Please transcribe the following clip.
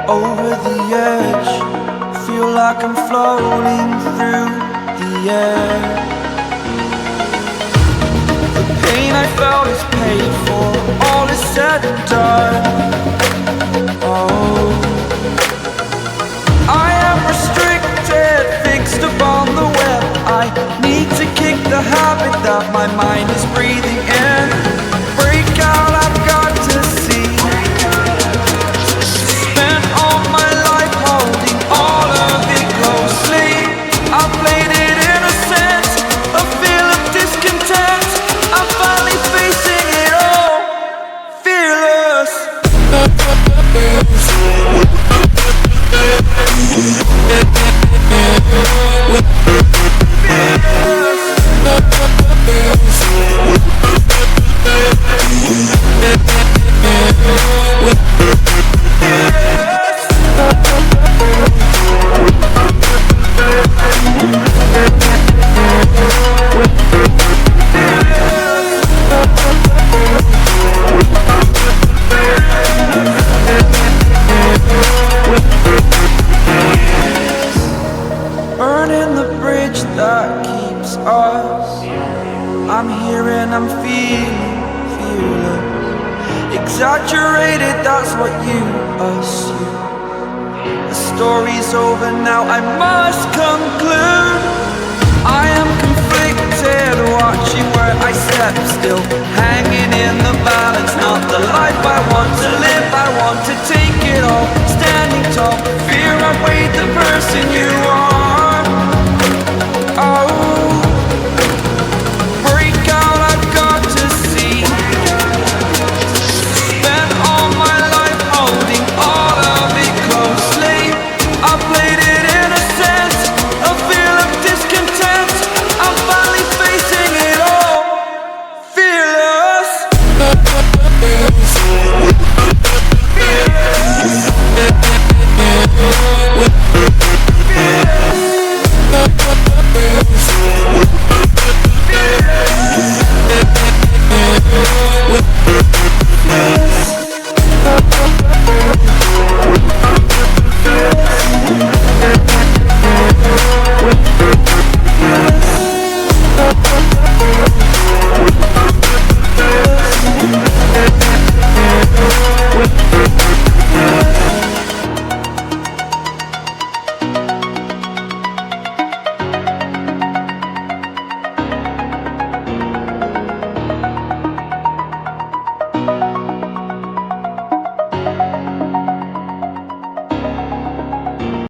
Over the edge, feel like I'm floating through the air. The pain I felt is paid for, all is said and done. Oh, I am restricted, fixed upon the web. I need to kick the habit that my mind is breathing in. Break out, I've got to see. Spent all my life holding all of it closely. I played it innocent, a feel of discontent. I'm finally facing it all, fearless. Burning the bridge that keeps us. I'm here and I'm feeling fearless. Exaggerated, that's what you assume. The story's over now, I must conclude.